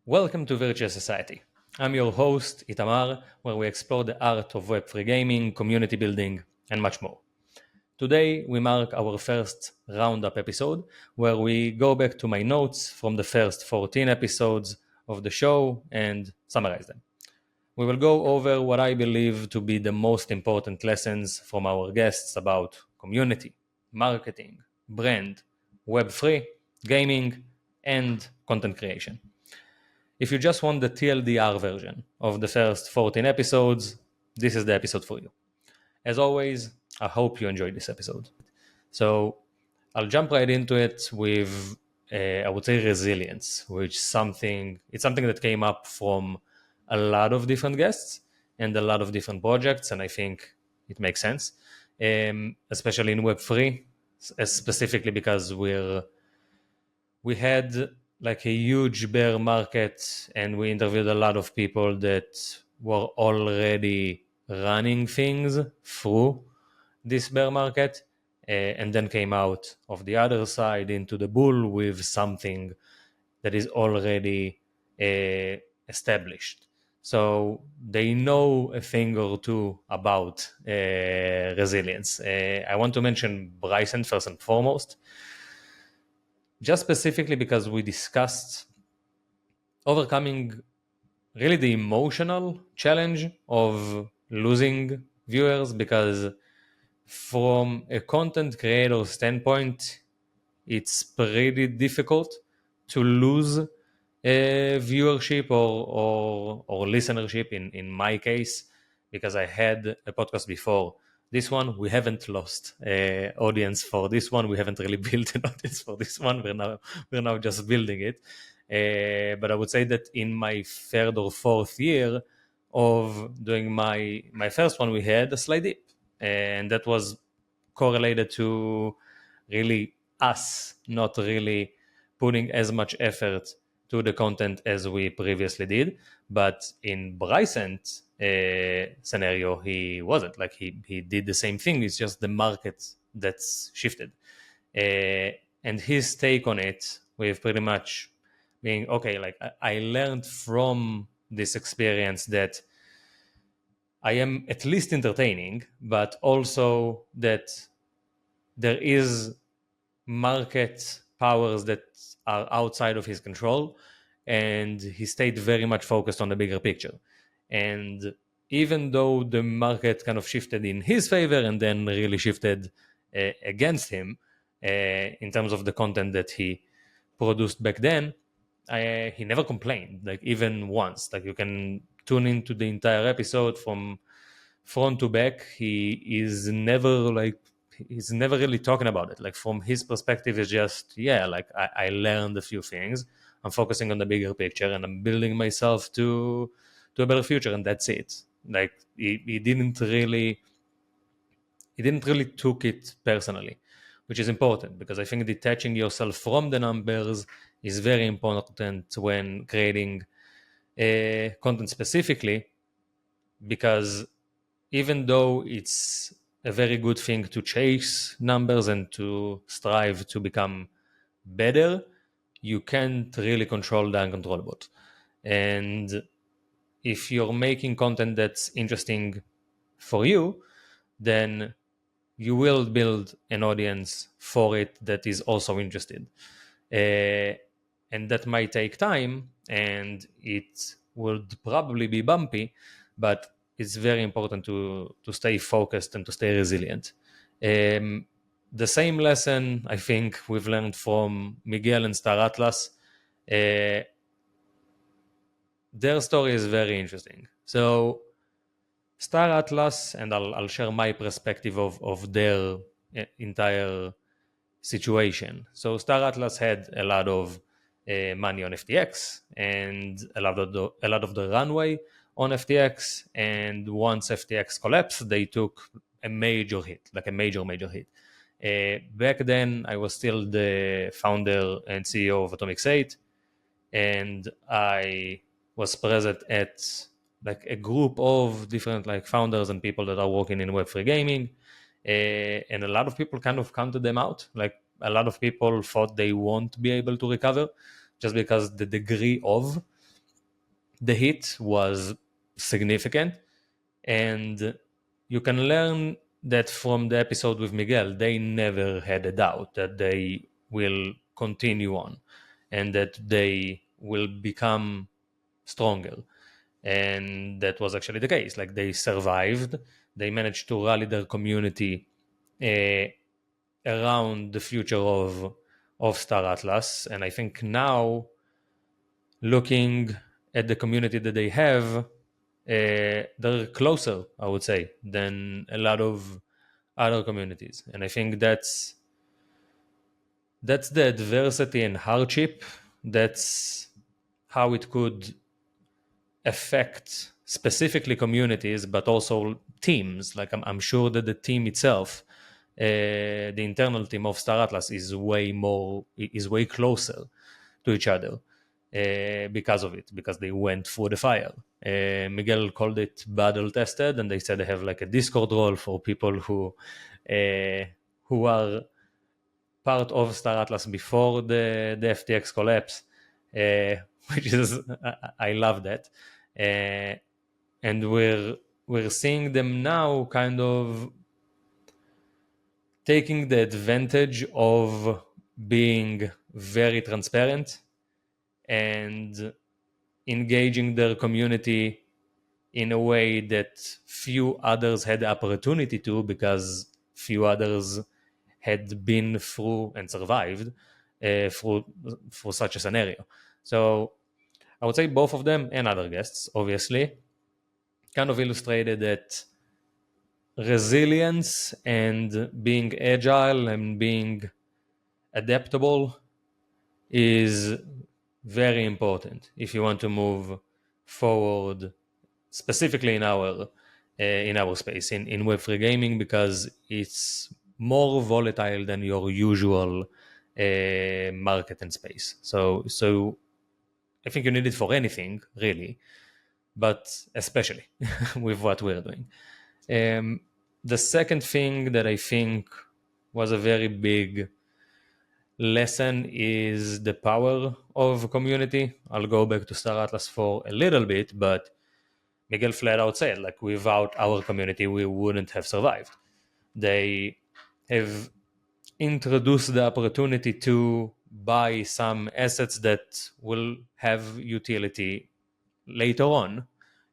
Welcome to Virtual Society. I'm your host, Itamar, where we explore the art of Web3 gaming, community building, and much more. Today, we mark our first roundup episode, where we go back to my notes from the first 14 episodes of the show and summarize them. We will go over what I believe to be the most important lessons from our guests about community, marketing, brand, Web3, gaming, and content creation. If you just want the TLDR version of the first 14 episodes, this is the episode for you. As always, I hope you enjoyed this episode. So I'll jump right into it with, I would say, resilience, which it's something that came up from a lot of different guests and a lot of different projects, and I think it makes sense, especially in Web3, specifically because we had like a huge bear market and we interviewed a lot of people that were already running things through this bear market and then came out of the other side into the bull with something that is already established. So they know a thing or two about resilience. I want to mention Bryson first and foremost, just specifically because we discussed overcoming really the emotional challenge of losing viewers, because from a content creator standpoint, it's pretty difficult to lose viewership or listenership in my case, because I had a podcast before this one. We haven't lost audience for this one. We haven't really built an audience for this one. We're now just building it. But I would say that in my third or fourth year of doing my first one, we had a slight dip, and that was correlated to really us not really putting as much effort to the content as we previously did. But in Bryson's scenario, he wasn't. Like he did the same thing. It's just the market that's shifted. And his take on it, with pretty much being okay, like I learned from this experience that I am at least entertaining, but also that there is market powers that are outside of his control, and he stayed very much focused on the bigger picture. And even though the market kind of shifted in his favor and then really shifted against him in terms of the content that he produced back then, he never complained, like even once. Like you can tune into the entire episode from front to back. He's never really talking about it. Like from his perspective, it's just, yeah, like I learned a few things. I'm focusing on the bigger picture and I'm building myself to a better future, and that's it. Like he didn't really took it personally, which is important, because I think detaching yourself from the numbers is very important when creating content specifically, because even though it's a very good thing to chase numbers and to strive to become better, you can't really control the uncontrollable. And if you're making content that's interesting for you, then you will build an audience for it that is also interested. And that might take time and it would probably be bumpy, but it's very important to stay focused and to stay resilient. The same lesson I think we've learned from Miguel and Star Atlas. Their story is very interesting. So Star Atlas, and I'll share my perspective of their entire situation. So Star Atlas had a lot of money on FTX and a lot of the runway on FTX. And once FTX collapsed, they took a major hit, like a major hit. Back then, I was still the founder and CEO of Atomic 8, and I was present at like a group of different like founders and people that are working in Web3 gaming. And a lot of people kind of counted them out. Like a lot of people thought they won't be able to recover just because the degree of the hit was significant, and you can learn that from the episode with Miguel. They never had a doubt that they will continue on and that they will become stronger. And that was actually the case. Like, they survived, they managed to rally their community uh, around the future of Star Atlas. And I think now, looking at the community that they have, they're closer, I would say, than a lot of other communities. And I think that's the adversity and hardship. That's how it could affect specifically communities, but also teams. Like, I'm sure that the team itself, the internal team of Star Atlas, is way closer to each other because of it, because they went through the fire. Miguel called it battle tested, and they said they have like a Discord role for people who are part of Star Atlas before the FTX collapse, which is I love that. Uh, and we're seeing them now kind of taking the advantage of being very transparent and engaging their community in a way that few others had the opportunity to, because few others had been through and survived through such a scenario. So I would say both of them, and other guests obviously, kind of illustrated that resilience and being agile and being adaptable is very important if you want to move forward, specifically in our space in Web3 gaming, because it's more volatile than your usual market and space. So I think you need it for anything, really, but especially with what we're doing. The second thing that I think was a very big lesson is the power of community. I'll go back to Star Atlas for a little bit, but Miguel flat out said, like, without our community, we wouldn't have survived. They have introduced the opportunity to buy some assets that will have utility later on,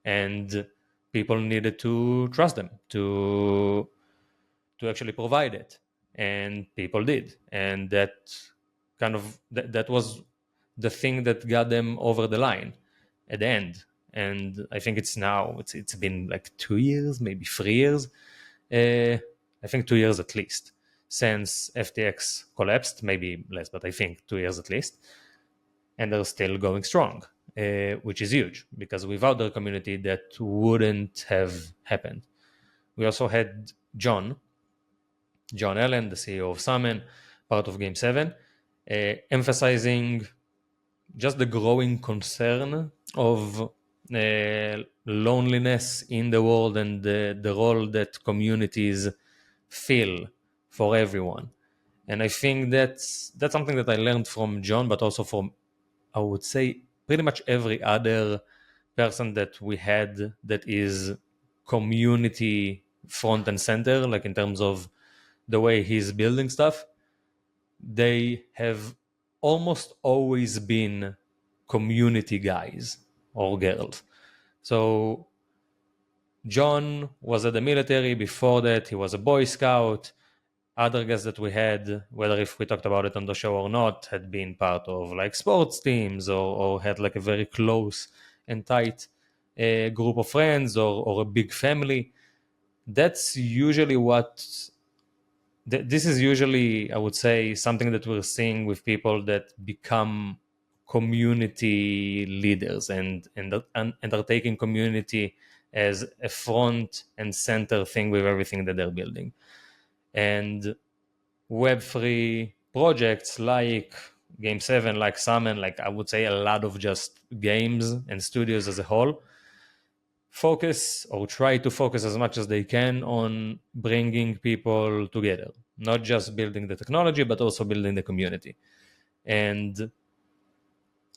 and people needed to trust them to actually provide it, and people did. And that was the thing that got them over the line at the end. And I think it's been like 2 years, maybe 3 years, I think 2 years at least, since FTX collapsed, maybe less, but I think 2 years at least, and they're still going strong, which is huge, because without their community that wouldn't have happened. We also had John Allen, the CEO of Summon, part of Game 7, emphasizing just the growing concern of loneliness in the world, and the role that communities fill for everyone. And I think that's something that I learned from John, but also from, I would say, pretty much every other person that we had that is community front and center, like in terms of the way he's building stuff. They have almost always been community guys or girls. So John was at the military. Before that, he was a Boy Scout. Other guests that we had, whether if we talked about it on the show or not, had been part of like sports teams, or had like a very close and tight group of friends, or a big family. That's usually this is usually, I would say, something that we're seeing with people that become community leaders, and are taking community as a front and center thing with everything that they're building. And Web3 projects like Game 7, like Summon, like I would say a lot of just games and studios as a whole, focus or try to focus as much as they can on bringing people together, not just building the technology, but also building the community. And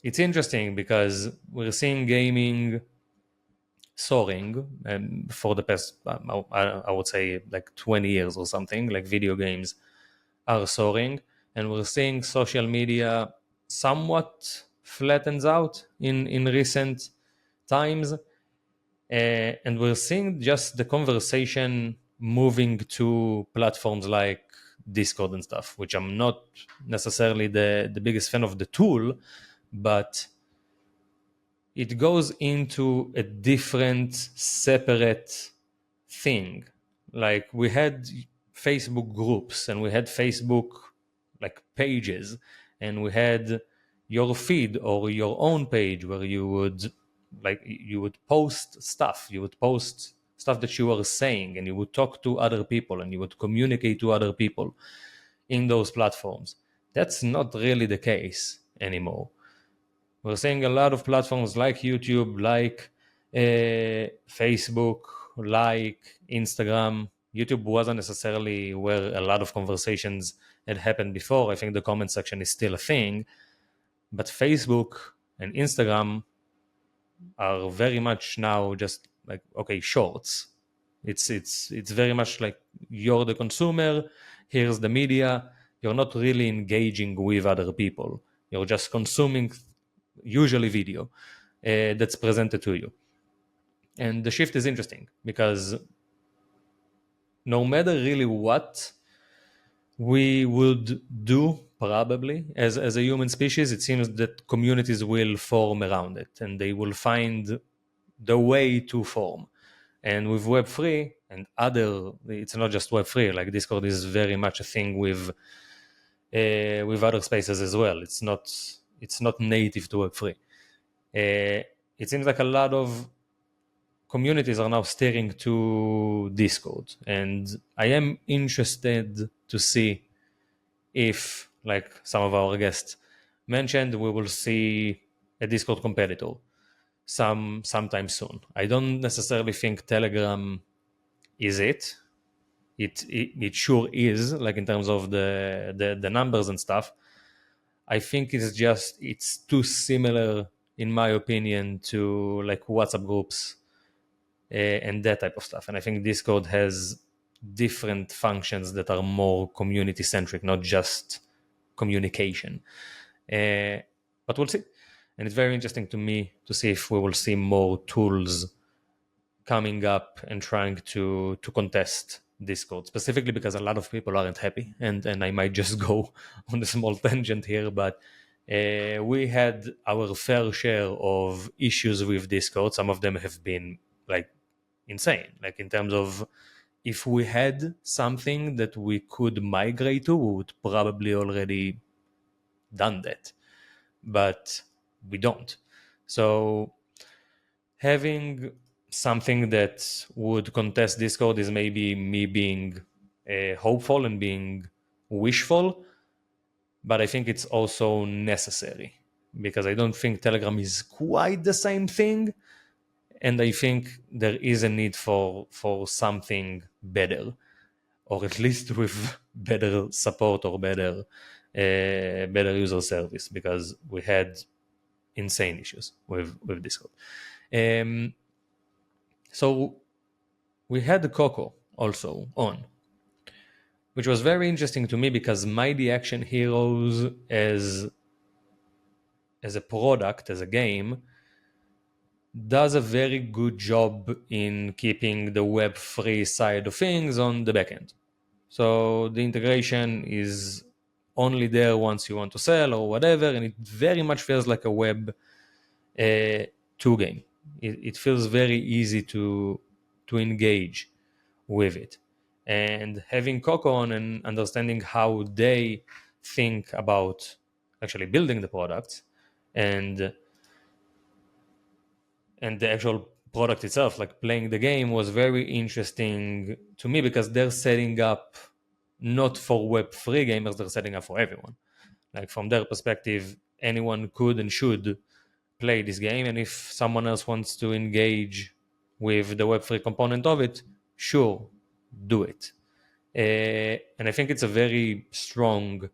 it's interesting because we're seeing gaming soaring for the past, I would say, like 20 years or something. Like video games are soaring, and we're seeing social media somewhat flattens out in recent times. And we're seeing just the conversation moving to platforms like Discord and stuff, which I'm not necessarily the biggest fan of the tool, but it goes into a different, separate thing. Like we had Facebook groups and we had Facebook like pages, and we had your feed or your own page where you would post stuff. You would post stuff that you were saying, and you would talk to other people, and you would communicate to other people in those platforms. That's not really the case anymore. We're seeing a lot of platforms like YouTube, like Facebook, like Instagram. YouTube wasn't necessarily where a lot of conversations had happened before. I think the comment section is still a thing, but Facebook and Instagram are very much now just like, okay, shorts. It's very much like you're the consumer, here's the media. You're not really engaging with other people. You're just consuming usually video that's presented to you. And the shift is interesting because no matter really what we would do, probably as a human species, it seems that communities will form around it and they will find the way to form. And with Web3 and other, it's not just Web3, like Discord is very much a thing with other spaces as well. It's not native to Web3. It seems like a lot of communities are now steering to Discord, and I am interested to see if, like some of our guests mentioned, we will see a Discord competitor sometime soon. I don't necessarily think Telegram is it. It sure is, like in terms of the numbers and stuff. I think it's too similar, in my opinion, to like WhatsApp groups and that type of stuff. And I think Discord has different functions that are more community centric, not just communication. Uh, but we'll see. And it's very interesting to me to see if we will see more tools coming up and trying to contest Discord, specifically because a lot of people aren't happy. And I might just go on a small tangent here, but we had our fair share of issues with Discord. Some of them have been like insane, like in terms of if we had something that we could migrate to, we would probably already done that, but we don't. So having something that would contest Discord is maybe me being hopeful and being wishful, but I think it's also necessary because I don't think Telegram is quite the same thing, and I think there is a need for something better, or at least with better support or better user service, because we had insane issues with Discord. Um, so we had the Coco also on, which was very interesting to me because Mighty Action Heroes as a product, as a game, does a very good job in keeping the Web3 side of things on the backend. So the integration is only there once you want to sell or whatever, and it very much feels like a Web 2 game. It feels very easy to engage with it. And having Coco on and understanding how they think about actually building the product and the actual product itself, like playing the game, was very interesting to me because they're setting up not for Web3 gamers, they're setting up for everyone. Like from their perspective, anyone could and should play this game, and if someone else wants to engage with the Web3 component of it, sure, do it. And I think it's a very strong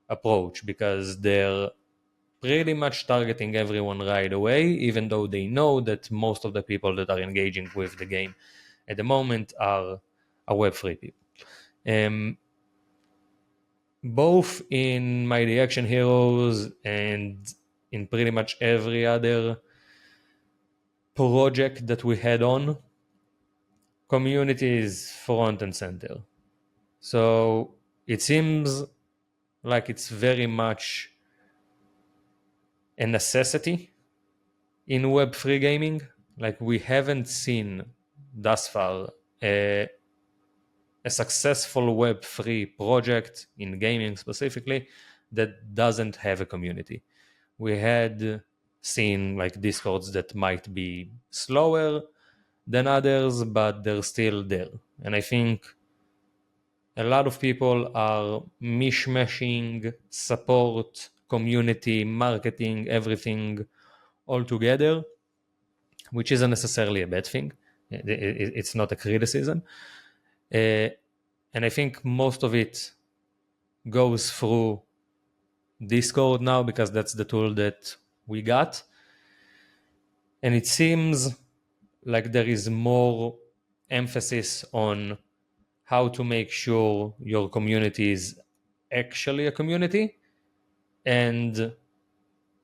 approach because they're pretty much targeting everyone right away, even though they know that most of the people that are engaging with the game at the moment are Web3 people. Both in Mighty Action Heroes and in pretty much every other project that we had on, community is front and center. So it seems like it's very much a necessity in Web3 gaming. Like we haven't seen thus far a successful Web3 project in gaming specifically that doesn't have a community. We had seen like discords that might be slower than others, but they're still there. And I think a lot of people are mishmashing support, community, marketing, everything all together, which isn't necessarily a bad thing. It's not a criticism. And I think most of it goes through Discord now because that's the tool that we got. And it seems like there is more emphasis on how to make sure your community is actually a community, and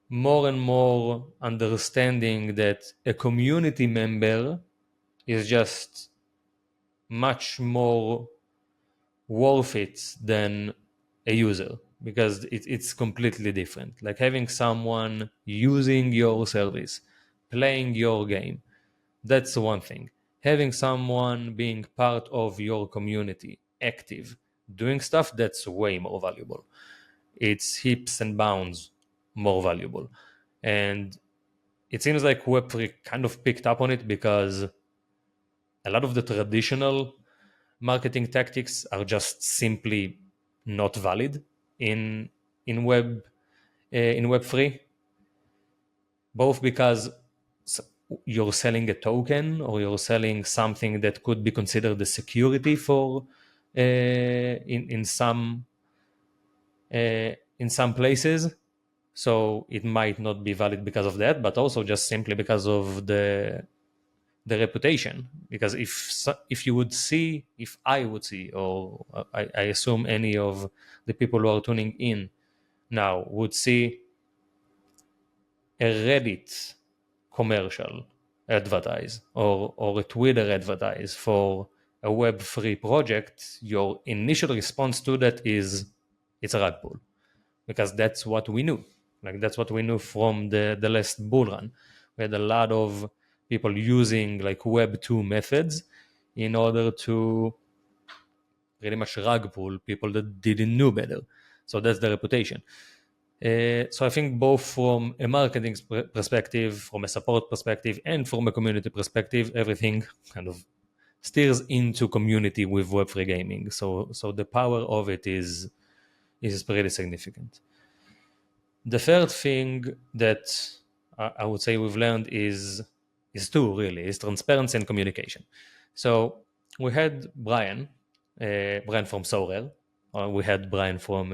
more understanding that a community member is just much more worth it than a user, because it's completely different. Like having someone using your service, playing your game, that's one thing. Having someone being part of your community, active, doing stuff, that's way more valuable. It's heaps and bounds more valuable. And it seems like Web3 kind of picked up on it because a lot of the traditional marketing tactics are just simply not valid in in web in Web3, both because you're selling a token or you're selling something that could be considered a security for in some places, so it might not be valid because of that, but also just simply because of the reputation. Because if you would see, if I would see, or I assume any of the people who are tuning in now would see a Reddit commercial advertise or a Twitter advertise for a Web3 project, your initial response to that is it's a rug pull, because that's what we knew. Like that's what we knew from the last bull run. We had a lot of people using like Web 2 methods in order to pretty much rug pull people that didn't know better. So that's the reputation. So I think both from a marketing perspective, from a support perspective, and from a community perspective, everything kind of steers into community with Web3 gaming. So the power of it is pretty significant. The third thing that I would say we've learned is two, really, is transparency and communication. So we had Brian from Sorel. We had Brian from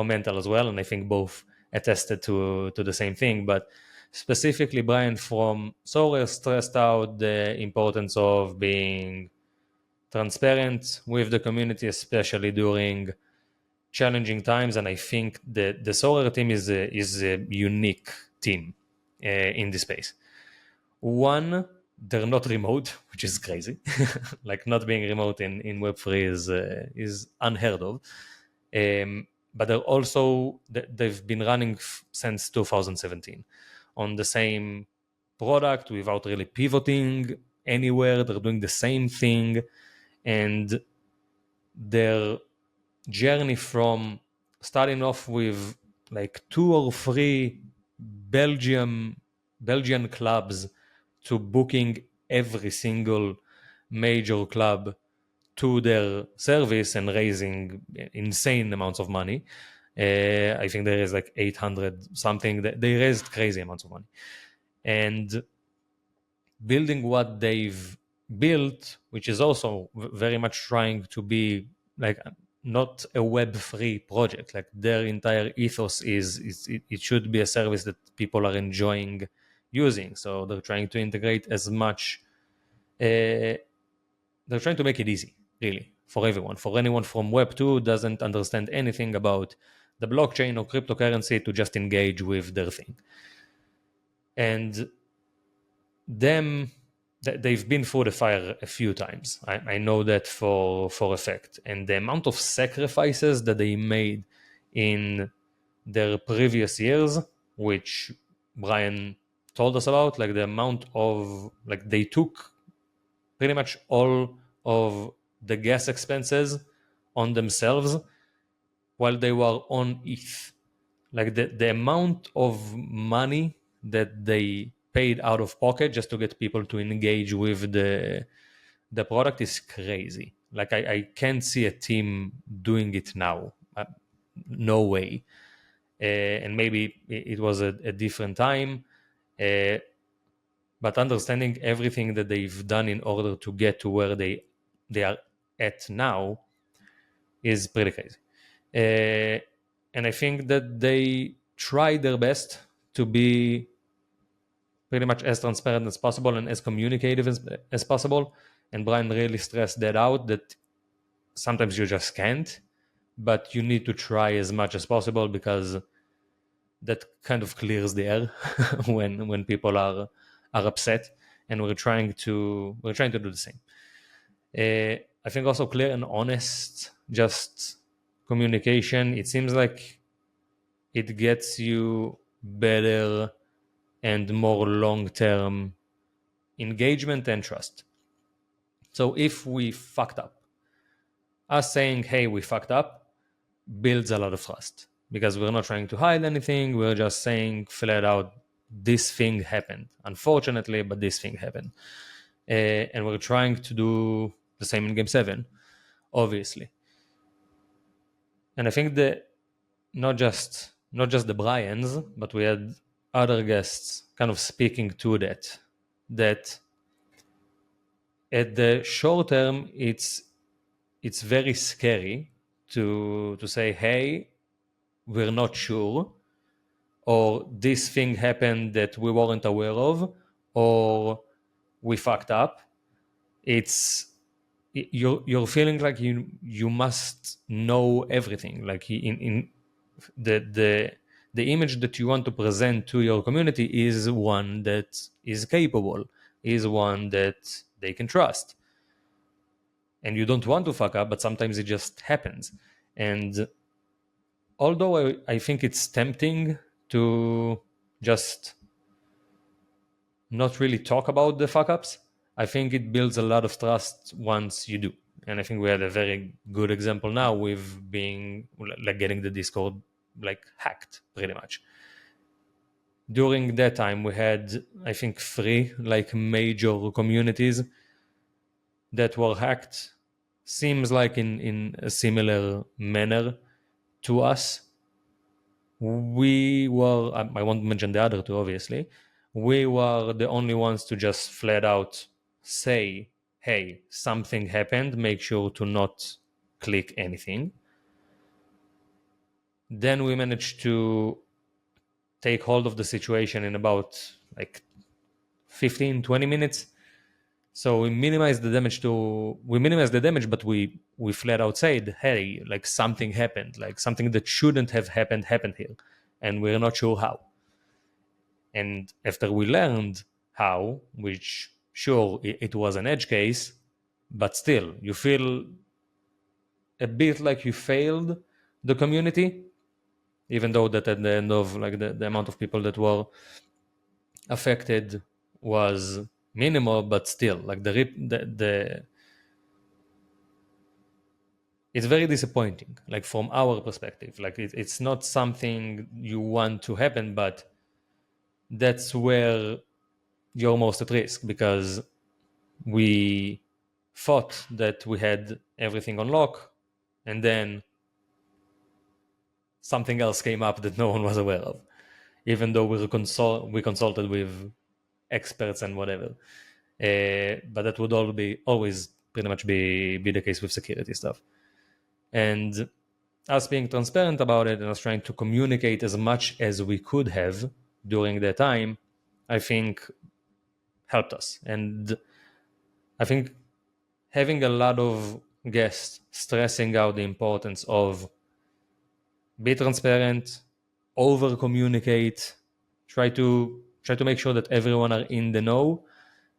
Mental as well, and I think both attested to the same thing. But specifically, Brian from Sorel stressed out the importance of being transparent with the community, especially during challenging times. And I think the Sorel team is a unique team in this space. One, they're not remote, which is crazy. Like not being remote in Web3 is unheard of. But they're also they've been running since 2017 on the same product without really pivoting anywhere. They're doing the same thing, and their journey from starting off with like two or three Belgian clubs to booking every single major club to their service and raising insane amounts of money. I think there is like 800 something. They raised crazy amounts of money. And building what they've built, which is also very much trying to be like not a web-free project. Like their entire ethos is it should be a service that people are enjoying using. So they're trying to integrate as much. They're trying to make it easy, really, for everyone. For anyone from Web 2 doesn't understand anything about the blockchain or cryptocurrency to just engage with their thing. And them, they've been through the fire a few times. I know that for a fact. And the amount of sacrifices that they made in their previous years, which Brian told us about, like the amount of, like they took pretty much all of the gas expenses on themselves while they were on ETH. Like the amount of money that they paid out of pocket just to get people to engage with the product is crazy. Like I can't see a team doing it now. No way. And maybe it was a different time. But understanding everything that they've done in order to get to where they are at now is pretty crazy. And I think that they try their best to be pretty much as transparent as possible and as communicative as possible. And Brian really stressed that out, that sometimes you just can't, but you need to try as much as possible, because that kind of clears the air when people are upset, and we're trying to do the same. I think also clear and honest, just communication. It seems like it gets you better and more long-term engagement and trust. So if we fucked up, us saying, hey, we fucked up, builds a lot of trust, because we're not trying to hide anything. We're just saying flat out, this thing happened, unfortunately, but this thing happened. And we're trying to do the same in Game 7, obviously. And I think that not just the Bryans, but we had other guests kind of speaking to that at the short term, it's very scary to say, hey, we're not sure, or this thing happened that we weren't aware of, or we fucked up. It's you're feeling like you must know everything. Like in the image that you want to present to your community is one that is capable, is one that they can trust. And you don't want to fuck up, but sometimes it just happens. And although I think it's tempting to just not really talk about the fuck ups, I think it builds a lot of trust once you do. And I think we had a very good example now with being like getting the Discord like hacked pretty much. During that time, we had, I think, 3 like major communities that were hacked. Seems like in a similar manner to us. We were, I won't mention the other 2, obviously. We were the only ones to just flat out say, hey, something happened, make sure to not click anything. Then we managed to take hold of the situation in about like 15-20 minutes. So we minimized the damage, but we flat out said, hey, like something happened, like something that shouldn't have happened here, and we're not sure how. And after we learned how, which sure it was an edge case, but still you feel a bit like you failed the community, even though that at the end of like the amount of people that were affected was minimal, but still like the it's very disappointing, like from our perspective. Like it's not something you want to happen, but that's where you're most at risk, because we thought that we had everything on lock, and then something else came up that no one was aware of, even though we consulted with experts and whatever. But that would always pretty much be the case with security stuff. And us being transparent about it and us trying to communicate as much as we could have during that time, I think helped us. And I think having a lot of guests stressing out the importance of be transparent, over communicate, try to make sure that everyone are in the know,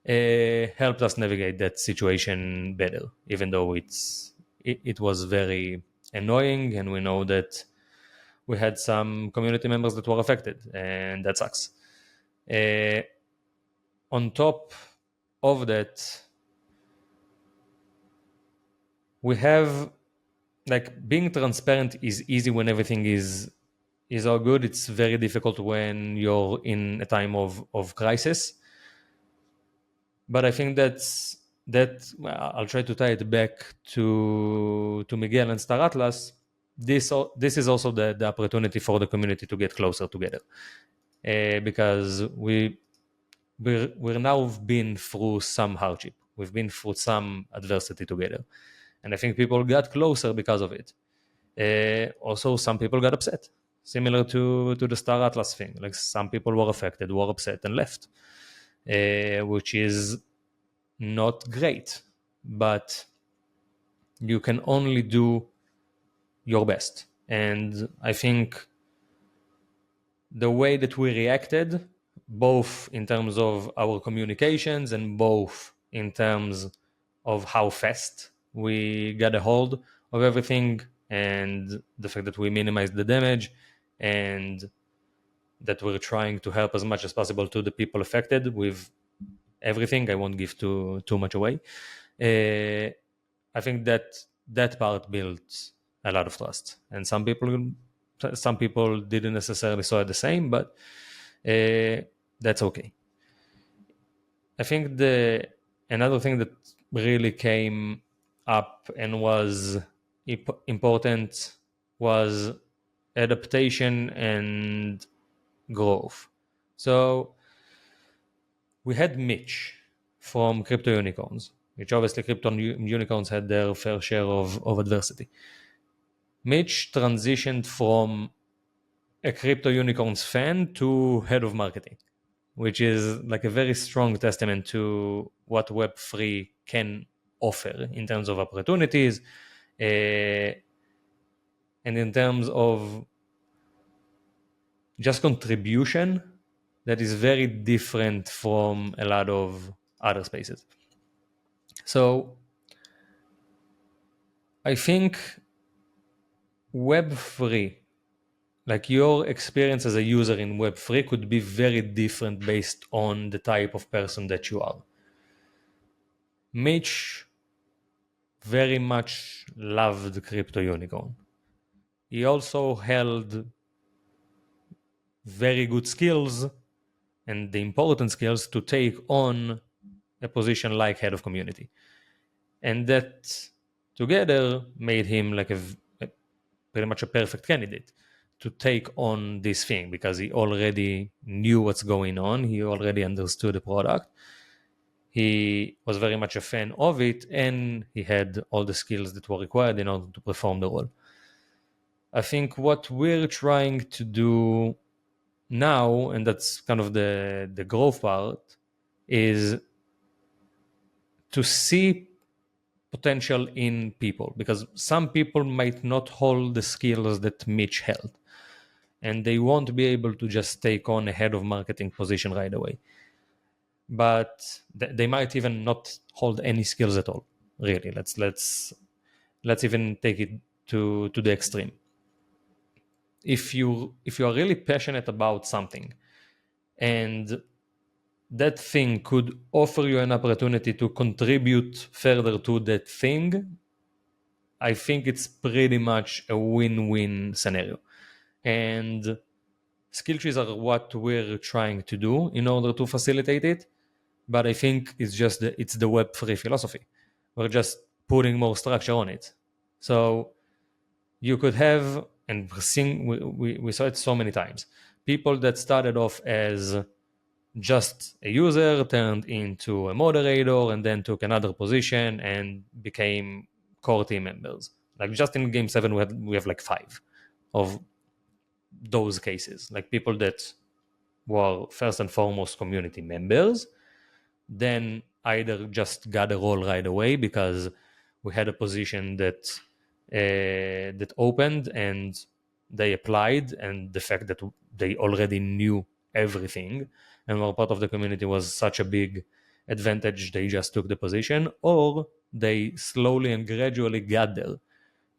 helped us navigate that situation better, even though it was very annoying, and we know that we had some community members that were affected, and that sucks. Uh, on top of that, we have like being transparent is easy when everything is all good. It's very difficult when you're in a time of crisis. But I think I'll try to tie it back to Miguel and Star Atlas. This is also the opportunity for the community to get closer together, because we're now been through some hardship. We've been through some adversity together, and I think people got closer because of it. Also, some people got upset, similar to the Star Atlas thing. Like some people were affected, were upset, and left, which is not great. But you can only do your best, and I think the way that we reacted, both in terms of our communications and both in terms of how fast we got a hold of everything, and the fact that we minimized the damage, and that we're trying to help as much as possible to the people affected with everything. I won't give too much away. I think that part builds a lot of trust, and some people didn't necessarily saw it the same, but that's okay. I think another thing that really came up and was important was adaptation and growth. So we had Mitch from Crypto Unicorns, which obviously Crypto Unicorns had their fair share of adversity. Mitch transitioned from a Crypto Unicorns fan to head of marketing, which is like a very strong testament to what Web3 can offer in terms of opportunities, and in terms of just contribution that is very different from a lot of other spaces. So I think Web3, like your experience as a user in Web3 could be very different based on the type of person that you are. Mitch very much loved Crypto Unicorn. He also held very good skills and the important skills to take on a position like head of community. And that together made him like pretty much a perfect candidate to take on this thing, because he already knew what's going on. He already understood the product. He was very much a fan of it, and he had all the skills that were required in order to perform the role. I think what we're trying to do now, and that's kind of the growth part, is to see potential in people, because some people might not hold the skills that Mitch held, and they won't be able to just take on a head of marketing position right away. But they might even not hold any skills at all. Really, let's even take it to the extreme. If you are really passionate about something, and that thing could offer you an opportunity to contribute further to that thing, I think it's pretty much a win-win scenario. And skill trees are what we're trying to do in order to facilitate it. But I think it's the Web3 philosophy. We're just putting more structure on it. So you could have, and we saw it so many times, people that started off as just a user turned into a moderator and then took another position and became core team members. Like just in game 7 we have like 5 of those cases, like people that were first and foremost community members, then either just got a role right away because we had a position that opened and they applied, and the fact that they already knew everything and were part of the community was such a big advantage, they just took the position, or they slowly and gradually got there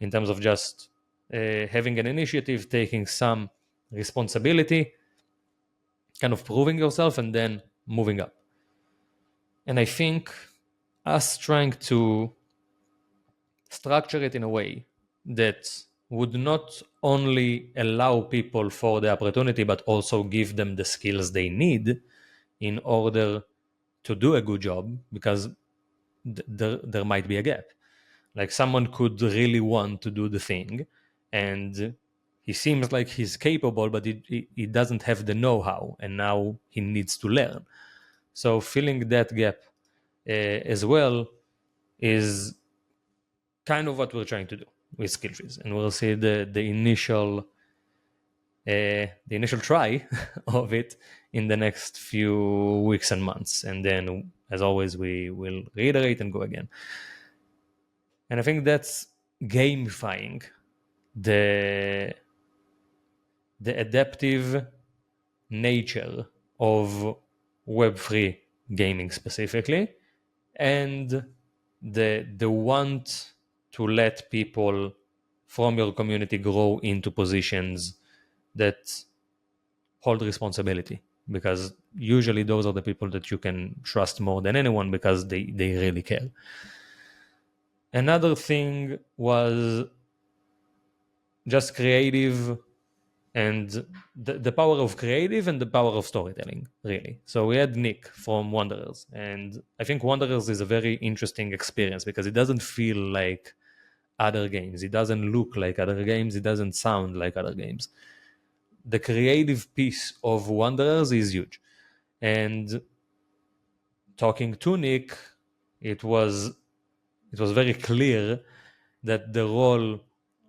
in terms of just having an initiative, taking some responsibility, kind of proving yourself, and then moving up. And I think us trying to structure it in a way that would not only allow people for the opportunity, but also give them the skills they need in order to do a good job, because there might be a gap. Like someone could really want to do the thing, and he seems like he's capable, but he doesn't have the know-how, and now he needs to learn. So filling that gap as well is kind of what we're trying to do with skill trees, and we'll see the initial try of it in the next few weeks and months, and then as always we will reiterate and go again. And I think that's gamifying the adaptive nature of Web3 gaming specifically, and the want to let people from your community grow into positions that hold responsibility, because usually those are the people that you can trust more than anyone because they really care. Another thing was just creative, and the power of creative and the power of storytelling, really. So we had Nick from Wanderers, and I think Wanderers is a very interesting experience because it doesn't feel like other games, it doesn't look like other games, it doesn't sound like other games. The creative piece of Wanderers is huge, and talking to Nick, it was very clear that the role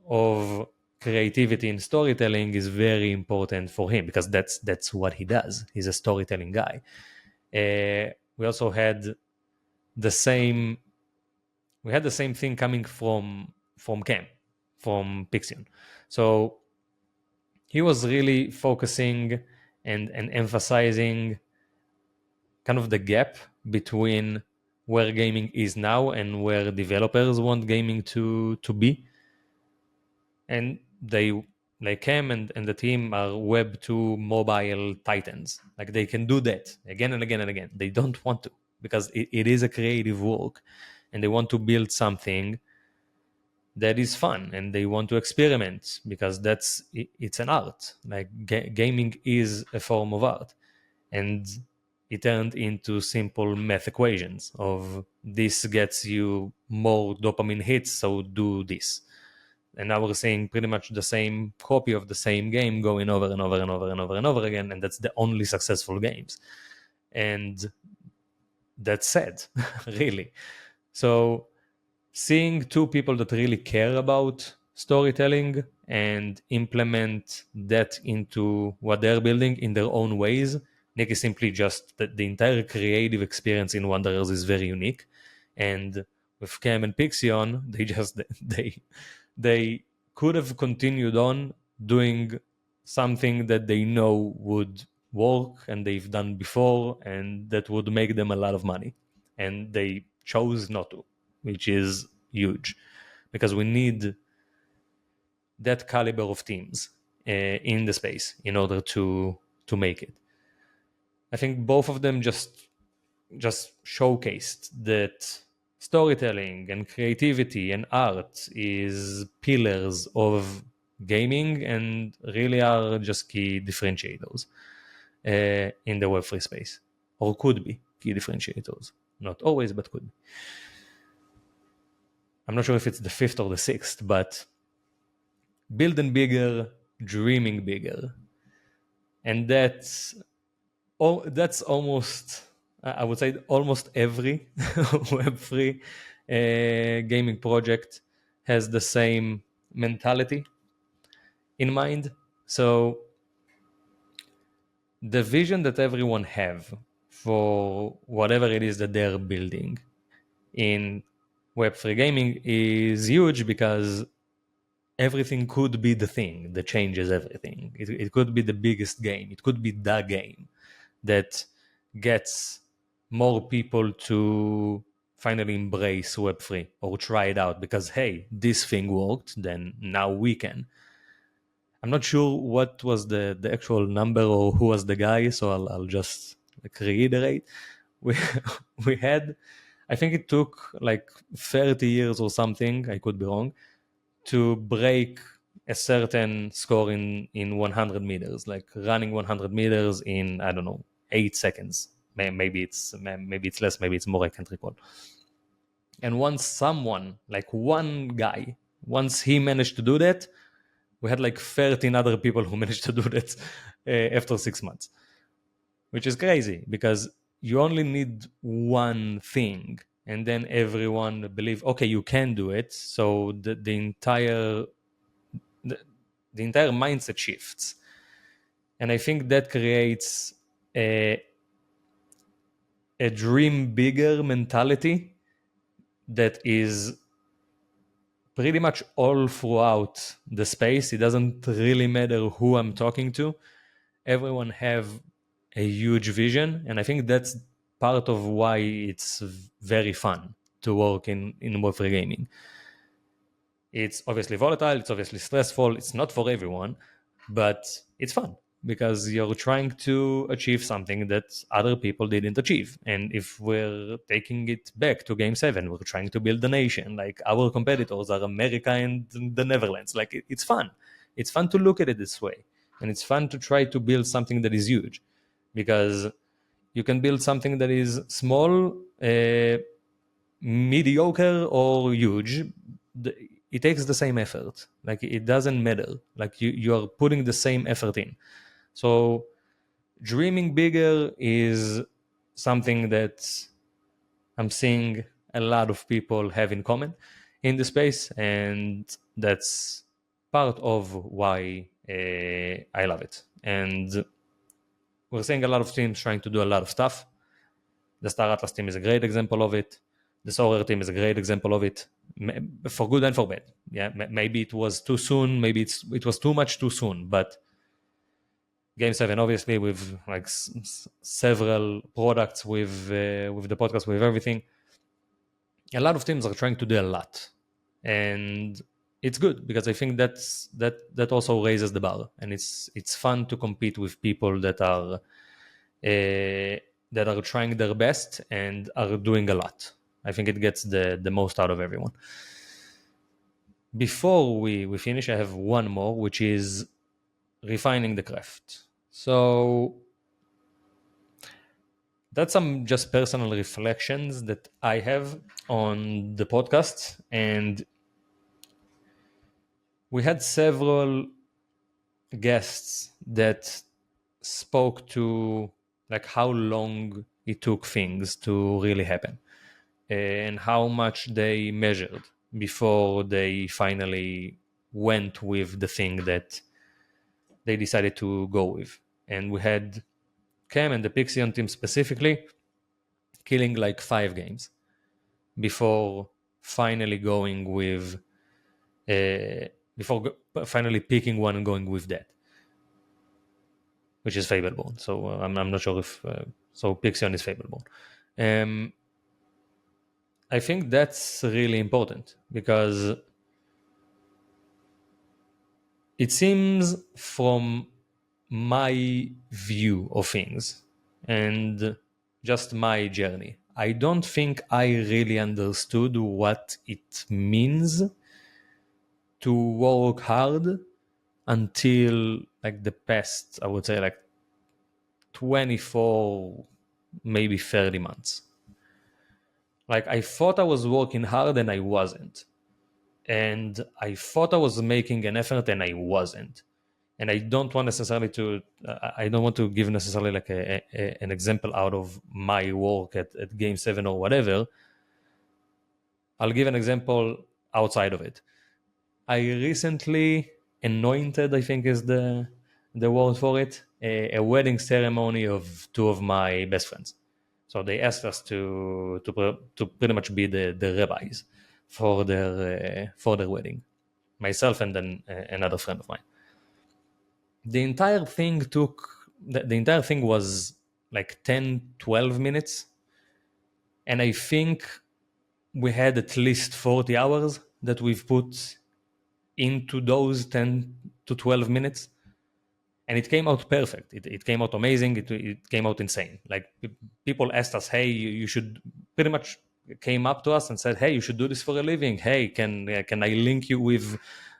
of creativity in storytelling is very important for him, because that's what he does. He's a storytelling guy. We also had the same thing coming from Cam, from Pixion. So he was really focusing and emphasizing kind of the gap between where gaming is now and where developers want gaming to be. And they, like Cam and the team, are web 2 mobile titans. Like they can do that again and again and again. They don't want to, because it is a creative work, and they want to build something that is fun, and they want to experiment, because it's an art. Like gaming is a form of art, and it turned into simple math equations of this gets you more dopamine hits, so do this. And now we're seeing pretty much the same copy of the same game going over and over and over and over and over again, and that's the only successful games. And that's sad, really. So seeing two people that really care about storytelling and implement that into what they're building in their own ways. Nick is simply just the entire creative experience in Wanderers is very unique. And with Cam and Pixion, they could have continued on doing something that they know would work and they've done before and that would make them a lot of money. And they chose not to, which is huge, because we need that caliber of teams in the space in order to make it. I think both of them just showcased that storytelling and creativity and art is pillars of gaming and really are just key differentiators in the Web3 space, or could be key differentiators. Not always, but could be. I'm not sure if it's the fifth or the sixth, but building bigger, dreaming bigger. And that's almost, I would say, almost every Web3 gaming project has the same mentality in mind. So the vision that everyone have for whatever it is that they're building in Web3 gaming is huge, because everything could be the thing that changes everything. It could be the biggest game. It could be the game that gets more people to finally embrace Web3 or try it out because, hey, this thing worked, then now we can. I'm not sure what was the actual number or who was the guy, so I'll just reiterate. We, we had, I think it took like 30 years or something, I could be wrong, to break a certain score in 100 meters, like running 100 meters in, I don't know, 8 seconds. Maybe it's less, maybe it's more, I can't recall. And once someone, like one guy, once he managed to do that, we had like 13 other people who managed to do that after 6 months, which is crazy because you only need one thing, and then everyone believe, okay, you can do it. So the, the entire mindset shifts, and I think that creates a dream bigger mentality that is pretty much all throughout the space. It doesn't really matter who I'm talking to. Everyone have a huge vision, and I think that's part of why it's very fun to work in Web3 gaming. It's obviously volatile, it's obviously stressful, it's not for everyone, but it's fun because you're trying to achieve something that other people didn't achieve. And if we're taking it back to game 7, we're trying to build a nation. Like, our competitors are America and the Netherlands. Like, it's fun. It's fun to look at it this way, and it's fun to try to build something that is huge, because you can build something that is small, mediocre, or huge. It takes the same effort. Like, it doesn't matter. Like, you are putting the same effort in. So dreaming bigger is something that I'm seeing a lot of people have in common in the space, and that's part of why I love it. And we're seeing a lot of teams trying to do a lot of stuff. The Star Atlas team is a great example of it. The Solar team is a great example of it, for good and for bad. Yeah, maybe it was too soon. Maybe it was too much too soon. But Game 7, obviously, with like several products, with the podcast, with everything, a lot of teams are trying to do a lot, and it's good because I think that also raises the bar, and it's fun to compete with people that are trying their best and are doing a lot. I think it gets the most out of everyone. Before we finish, I have one more, which is refining the craft. So that's some just personal reflections that I have on the podcast. And we had several guests that spoke to like how long it took things to really happen, and how much they measured before they finally went with the thing that they decided to go with. And we had Cam and the Pixion team specifically killing like 5 games before finally going with finally picking one and going with that, which is Fableborn. So I'm not sure if so Pixion is Fableborn. I think that's really important because it seems, from my view of things and just my journey, I don't think I really understood what it means to work hard until like the past, I would say, like 24, maybe 30 months. Like, I thought I was working hard and I wasn't. And I thought I was making an effort and I wasn't. And I don't want necessarily to, I don't want to give necessarily like an example out of my work at Game 7 or whatever. I'll give an example outside of it. I recently anointed, I think is the word for it, a wedding ceremony of two of my best friends. So they asked us to pretty much be the rabbis for their wedding, myself and then another friend of mine. The entire thing was like 10-12 minutes, and I think we had at least 40 hours that we've put into those 10 to 12 minutes, and it came out perfect. It came out amazing. It came out insane. Like people asked us, hey, you should, pretty much came up to us and said, hey, you should do this for a living. Hey, can I link you with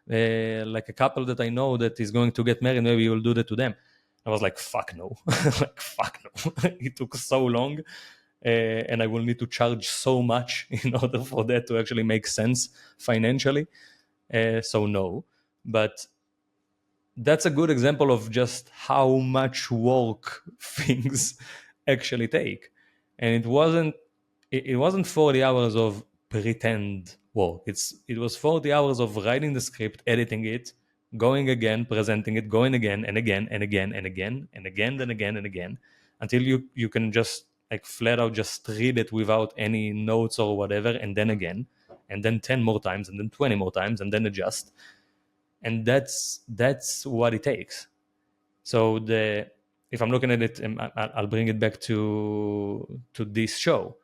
like a couple that I know that is going to get married? Maybe you will do that to them. I was like, fuck no. Like, fuck no. It took so long. And I will need to charge so much in order for that to actually make sense financially. So no. But that's a good example of just how much work things actually take. And it wasn't 40 hours of pretend work. It was 40 hours of writing the script, editing it, going again, presenting it, going again and again and again and again and again and again and again, until you can just like flat out just read it without any notes or whatever, and then again, and then 10 more times, and then 20 more times, and then adjust. And that's what it takes. So the if I'm looking at it, I'll bring it back to this show.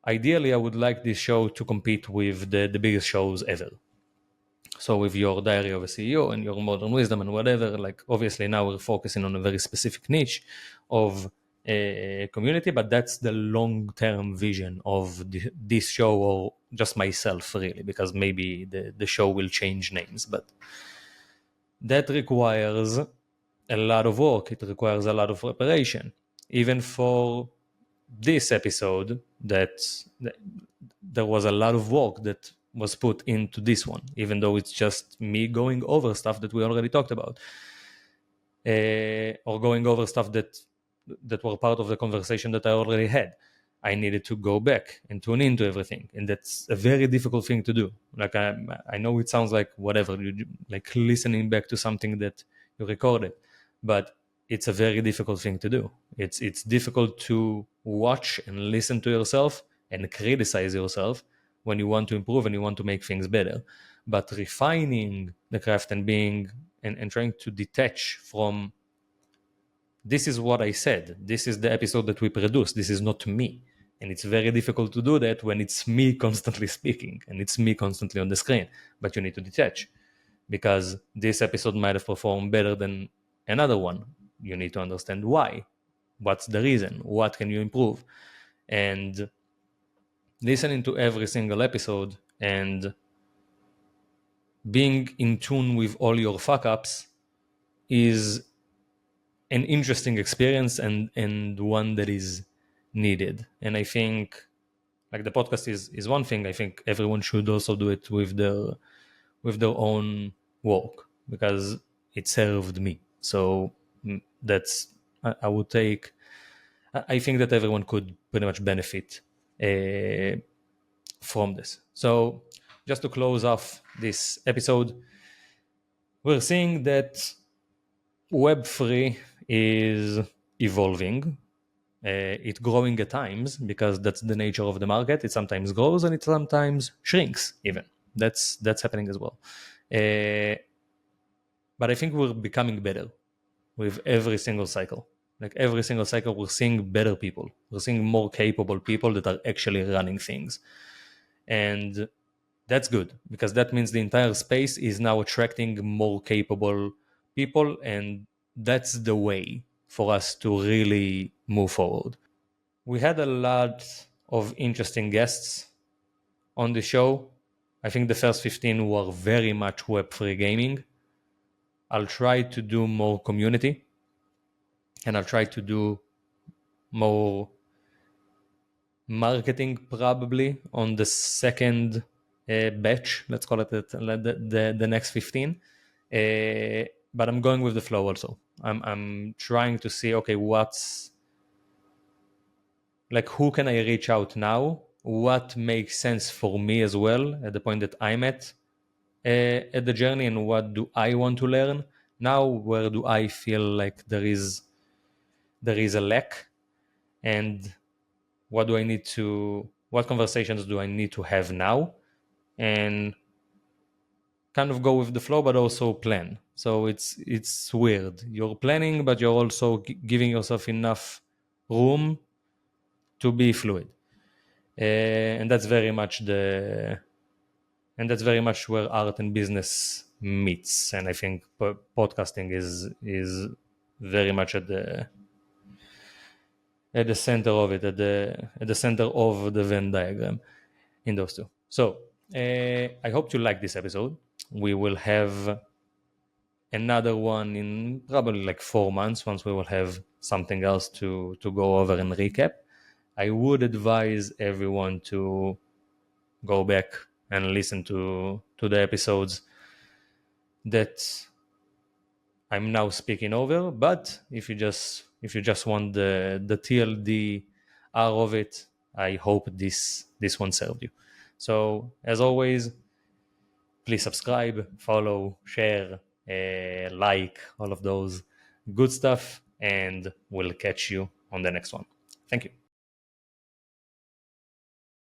Ideally, I would like this show to compete with the biggest shows ever. So with your Diary of a CEO and your Modern Wisdom and whatever, like obviously now we're focusing on a very specific niche of a community, but that's the long-term vision of this show, or just myself really, because maybe the show will change names, but that requires a lot of work. It requires a lot of preparation. Even for this episode, that there was a lot of work that was put into this one, even though it's just me going over stuff that we already talked about, or going over stuff that were part of the conversation that I already had. I needed to go back and tune into everything, and that's a very difficult thing to do. Like I know it sounds like whatever, like listening back to something that you recorded, but it's a very difficult thing to do. It's difficult to watch and listen to yourself and criticize yourself when you want to improve and you want to make things better. But refining the craft and being and trying to detach from, this is what I said, this is the episode that we produced, this is not me. And it's very difficult to do that when it's me constantly speaking and it's me constantly on the screen. But you need to detach, because this episode might have performed better than another one. You need to understand why. What's the reason? What can you improve? And listening to every single episode and being in tune with all your fuck ups is an interesting experience, and one that is needed. And I think like the podcast is one thing. I think everyone should also do it with their own work, because it served me. So that's I would take. I think that everyone could pretty much benefit from this. So just to close off this episode, we're seeing that Web3 is evolving. It's growing at times, because that's the nature of the market. It sometimes grows and it sometimes shrinks even. That's happening as well. But I think we're becoming better with every single cycle. Like every single cycle, we're seeing better people. We're seeing more capable people that are actually running things. And that's good, because that means the entire space is now attracting more capable people, and that's the way for us to really move forward. We had a lot of interesting guests on the show. I think the first 15 were very much Web3 gaming. I'll try to do more community, and I'll try to do more marketing probably on the second batch, let's call it the next 15. But I'm going with the flow also. I'm trying to see, okay, what's like, who can I reach out now? What makes sense for me as well at the point that I'm at? at the journey and what do I want to learn now, where do I feel like there is a lack, and what conversations do I need to have now, and kind of go with the flow but also plan. So it's weird, you're planning but you're also giving yourself enough room to be fluid. And that's very much where art and business meets, and I think podcasting is very much at the center of it, at the center of the Venn diagram in those two. So I hope you like this episode. We will have another one in probably like 4 months, once we will have something else to go over and recap. I would advise everyone to go back and listen to the episodes that I'm now speaking over. But if you just want the TLDR of it, I hope this one served you. So as always, please subscribe, follow, share, like, all of those good stuff, and we'll catch you on the next one. Thank you.